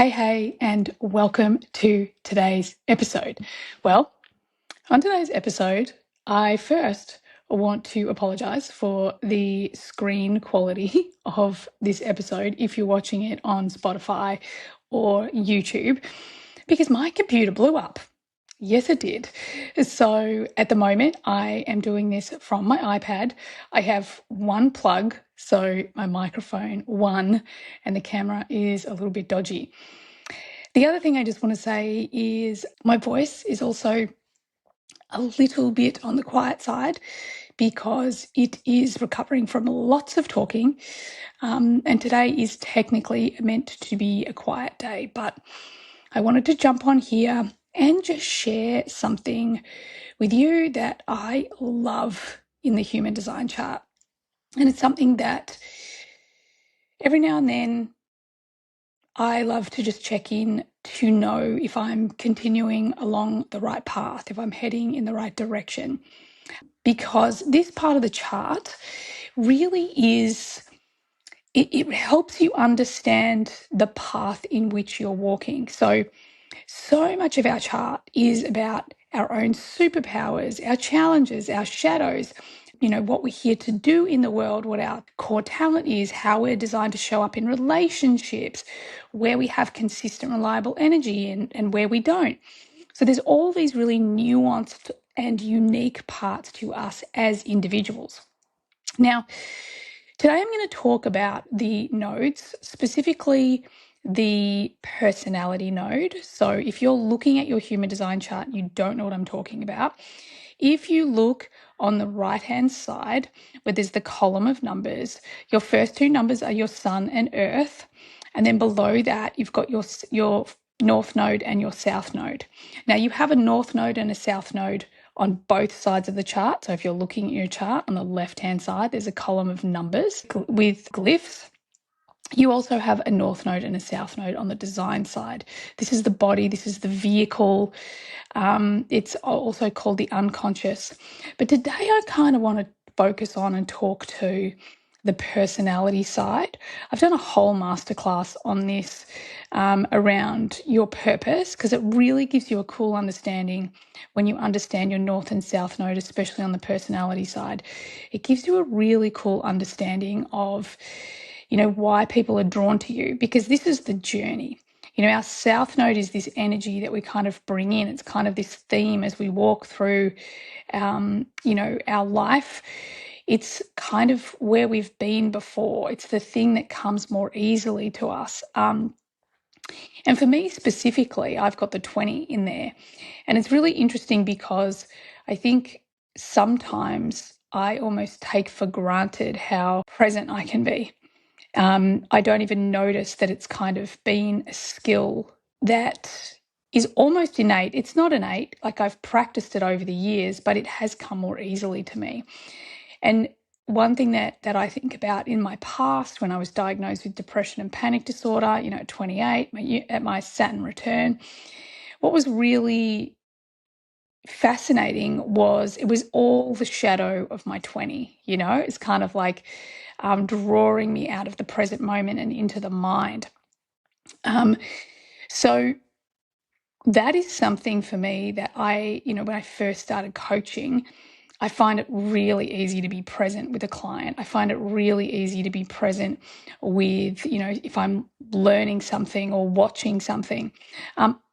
Hey, and welcome to today's episode. Well, on today's episode, I first want to apologize for the screen quality of this episode if you're watching it on Spotify or YouTube, because my computer blew up. Yes, it did. So at the moment, I am doing this from my iPad. I have one plug, so my microphone one, and the camera is a little bit dodgy. The other thing I just want to say is my voice is also a little bit on the quiet side because it is recovering from lots of talking. And today is technically meant to be a quiet day, but I wanted to jump on here and just share something with you that I love in the human design chart. And it's something that every now and then I love to just check in to know if I'm continuing along the right path, if I'm heading in the right direction. Because this part of the chart really is, it helps you understand the path in which you're walking. So much of our chart is about our own superpowers, our challenges, our shadows, what we're here to do in the world, what our core talent is, how we're designed to show up in relationships, where we have consistent, reliable energy and where we don't. So there's all these really nuanced and unique parts to us as individuals. Now, today I'm going to talk about the nodes, specifically the personality node. So if you're looking at your human design chart and you don't know what I'm talking about, if you look on the right-hand side where there's the column of numbers, your first two numbers are your sun and earth. And then below that, you've got your north node and your south node. Now you have a north node and a south node on both sides of the chart. So if you're looking at your chart on the left-hand side, there's a column of numbers with glyphs. You also have a north node and a south node on the design side. This is the body, this is the vehicle. It's also called the unconscious. But today I kind of want to focus on and talk to the personality side. I've done a whole masterclass on this around your purpose, because it really gives you a cool understanding when you understand your north and south node, especially on the personality side. It gives you a really cool understanding of why people are drawn to you, because this is the journey. Our south node is this energy that we kind of bring in. It's kind of this theme as we walk through, our life. It's kind of where we've been before. It's the thing that comes more easily to us. And for me specifically, I've got the 20 in there. And it's really interesting because I think sometimes I almost take for granted how present I can be. I don't even notice that it's kind of been a skill that is almost innate. It's not innate, like I've practiced it over the years, but it has come more easily to me. And one thing that I think about in my past, when I was diagnosed with depression and panic disorder, at 28, at my Saturn return, what was really fascinating was it was all the shadow of my 20. It's kind of like drawing me out of the present moment and into the mind. So that is something for me that when I first started coaching, I find it really easy to be present with a client. I find it really easy to be present with, if I'm learning something or watching something.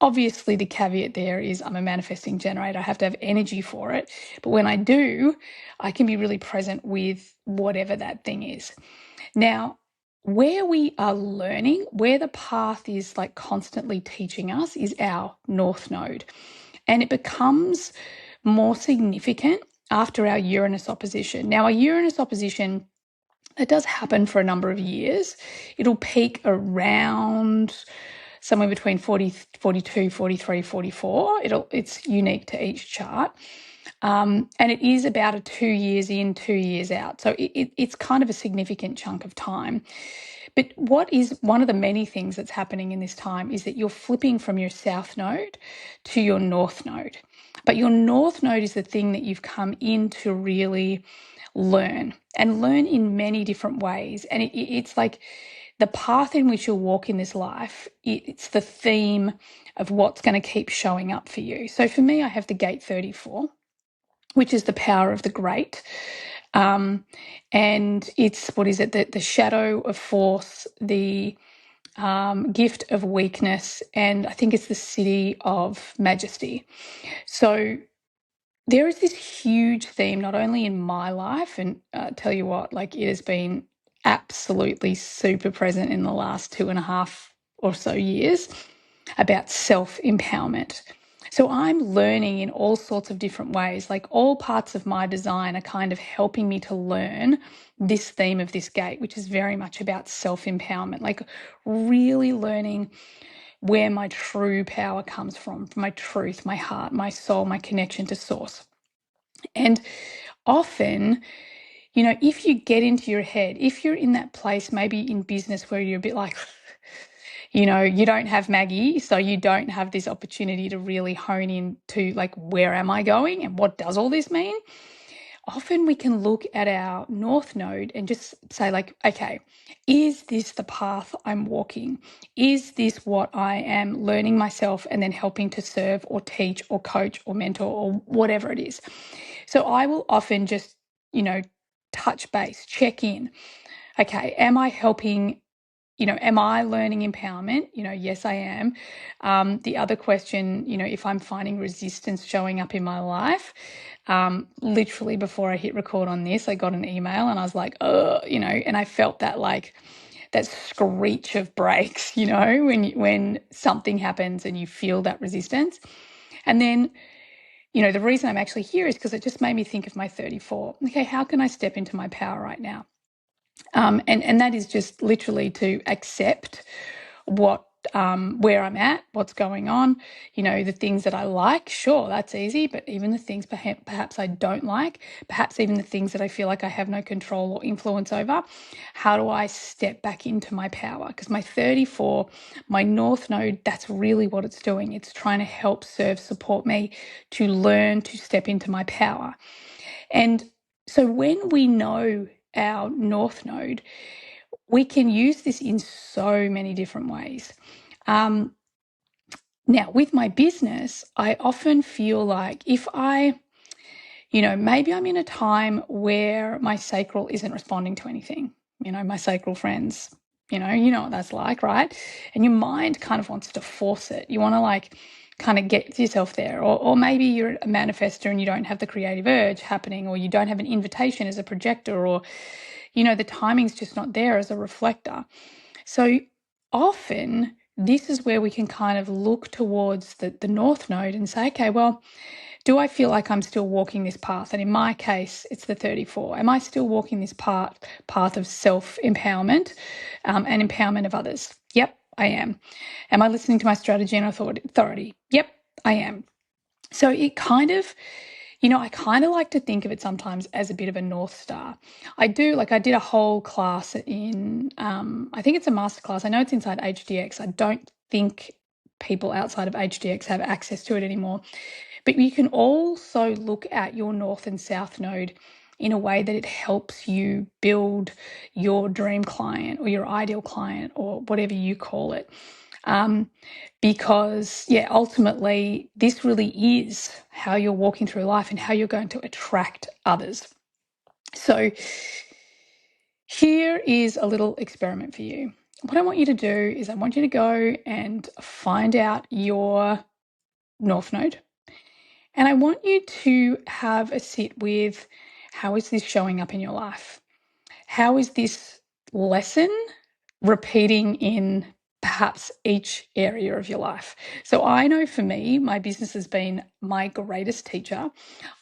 Obviously, the caveat there is I'm a manifesting generator. I have to have energy for it. But when I do, I can be really present with whatever that thing is. Now, where we are learning, where the path is like constantly teaching us, is our north node. And it becomes more significant after our Uranus opposition. Now, a Uranus opposition, it does happen for a number of years. It'll peak around somewhere between 40, 42, 43, 44. It's unique to each chart. And it is about a 2 years in, 2 years out. So it's kind of a significant chunk of time. But what is one of the many things that's happening in this time is that you're flipping from your south node to your north node. But your north node is the thing that you've come in to really learn, and learn in many different ways. And it's like the path in which you'll walk in this life, it's the theme of what's going to keep showing up for you. So for me, I have the gate 34, which is the power of the great. And it's, what is it? The shadow of force, the gift of weakness, and I think it's the city of majesty. So there is this huge theme, not only in my life, and tell you what, like, it has been absolutely super present in the last 2.5 or so years, about self-empowerment. So I'm learning in all sorts of different ways, like all parts of my design are kind of helping me to learn this theme of this gate, which is very much about self-empowerment, like really learning where my true power comes from my truth, my heart, my soul, my connection to source. And often, if you get into your head, if you're in that place, maybe in business where you're a bit like, you don't have Maggie, so you don't have this opportunity to really hone in to, like, where am I going and what does all this mean? Often we can look at our North Node and just say, like, okay, is this the path I'm walking? Is this what I am learning myself and then helping to serve or teach or coach or mentor or whatever it is? So I will often just, touch base, check in. Okay, am I helping? Am I learning empowerment? Yes, I am. The other question, if I'm finding resistance showing up in my life, literally before I hit record on this, I got an email and I was like, and I felt that, like, that screech of brakes, when something happens and you feel that resistance. And then, the reason I'm actually here is because it just made me think of my 34. Okay, how can I step into my power right now? And that is just literally to accept where I'm at, what's going on, the things that I like. Sure, that's easy, but even the things perhaps I don't like, perhaps even the things that I feel like I have no control or influence over, how do I step back into my power? Because my 34, my North Node, that's really what it's doing. It's trying to help serve, support me to learn to step into my power. And so when we know our North Node, we can use this in so many different ways. Now, with my business, I often feel like if maybe I'm in a time where my sacral isn't responding to anything, my sacral friends, you know what that's like, right? And your mind kind of wants to force it. You want to, like, kind of get yourself there. Or maybe you're a manifester and you don't have the creative urge happening, or you don't have an invitation as a projector, or, the timing's just not there as a reflector. So often this is where we can kind of look towards the North Node and say, okay, well, do I feel like I'm still walking this path? And in my case, it's the 34. Am I still walking this path of self-empowerment and empowerment of others? Yep, I am. Am I listening to my strategy and authority? Yep, I am. So it kind of, I kind of like to think of it sometimes as a bit of a North Star. I did a whole class in, I think it's a masterclass. I know it's inside HDX. I don't think people outside of HDX have access to it anymore. But you can also look at your North and South Node in a way that it helps you build your dream client or your ideal client or whatever you call it. Because, ultimately, this really is how you're walking through life and how you're going to attract others. So here is a little experiment for you. What I want you to do is I want you to go and find out your North Node. And I want you to have a sit with, how is this showing up in your life? How is this lesson repeating in perhaps each area of your life? So I know for me, my business has been my greatest teacher.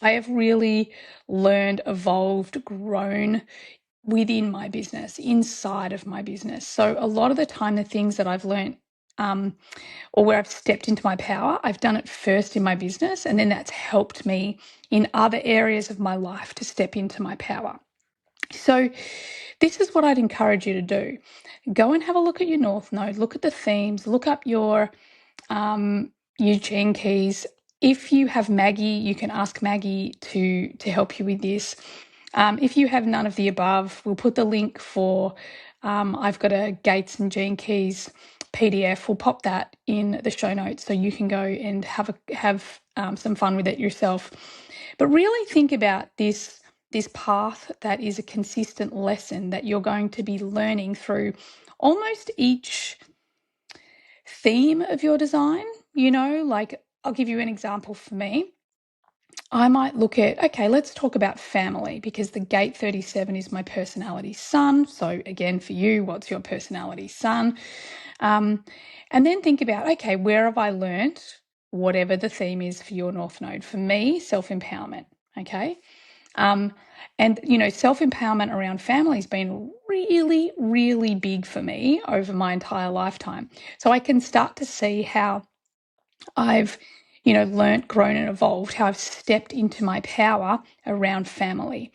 I have really learned, evolved, grown within my business, inside of my business. So a lot of the time, the things that I've learned or where I've stepped into my power, I've done it first in my business, and then that's helped me in other areas of my life to step into my power. So this is what I'd encourage you to do. Go and have a look at your North Node, look at the themes, look up your Gene Keys. If you have Maggie, you can ask Maggie to help you with this. If you have none of the above, we'll put the link for I've got a Gates and Gene Keys PDF. We'll pop that in the show notes so you can go and have some fun with it yourself. But really think about this path that is a consistent lesson that you're going to be learning through almost each theme of your design. Like I'll give you an example for me. I might look at, okay, let's talk about family, because the gate 37 is my personality sun. So again, for you, what's your personality sun? And then think about, okay, where have I learnt whatever the theme is for your North Node? For me, self-empowerment, okay? And, self-empowerment around family has been really, really big for me over my entire lifetime. So I can start to see how I've learnt, grown and evolved, how I've stepped into my power around family.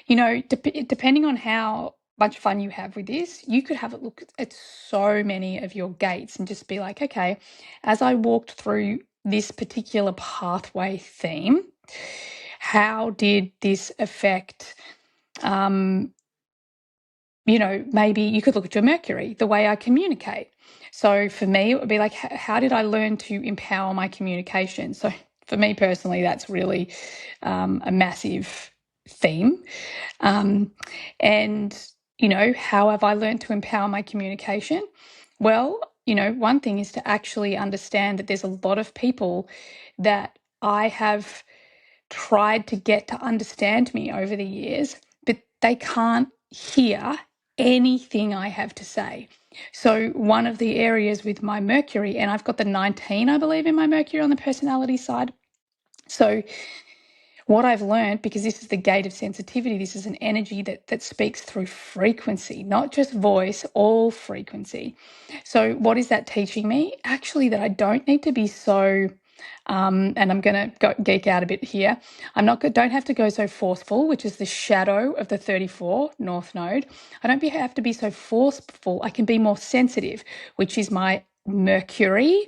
Depending on how much fun you have with this, you could have a look at so many of your gates and just be like, okay, as I walked through this particular pathway theme, how did this affect, maybe you could look at your Mercury, the way I communicate. So for me, it would be like, how did I learn to empower my communication? So for me personally, that's really a massive theme. And, how have I learned to empower my communication? Well, one thing is to actually understand that there's a lot of people that I have tried to get to understand me over the years, but they can't hear anything I have to say. So one of the areas with my Mercury, and I've got the 19, I believe, in my Mercury on the personality side. So what I've learned, because this is the gate of sensitivity, this is an energy that speaks through frequency, not just voice, all frequency. So what is that teaching me? Actually, that I don't need to be so, and I'm going to geek out a bit here. Don't have to go so forceful, which is the shadow of the 34 North Node. I don't have to be so forceful. I can be more sensitive, which is my Mercury,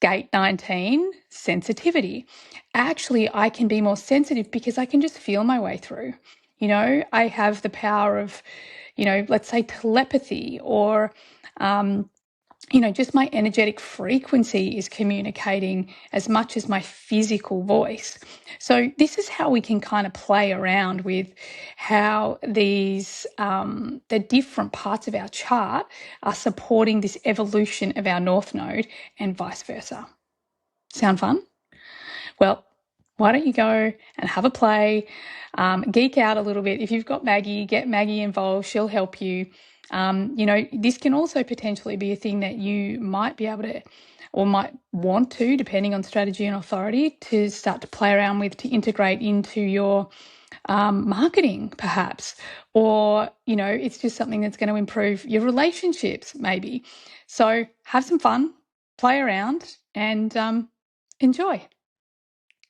gate 19, sensitivity. Actually, I can be more sensitive because I can just feel my way through. I have the power of, let's say telepathy, or, just my energetic frequency is communicating as much as my physical voice. So this is how we can kind of play around with how these, the different parts of our chart are supporting this evolution of our North Node and vice versa. Sound fun? Well, why don't you go and have a play, geek out a little bit. If you've got Maggie, get Maggie involved. She'll help you. This can also potentially be a thing that you might be able to, or might want to, depending on strategy and authority, to start to play around with, to integrate into your marketing perhaps, or, it's just something that's going to improve your relationships maybe. So have some fun, play around and enjoy.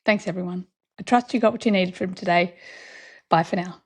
Thanks, everyone. I trust you got what you needed from today. Bye for now.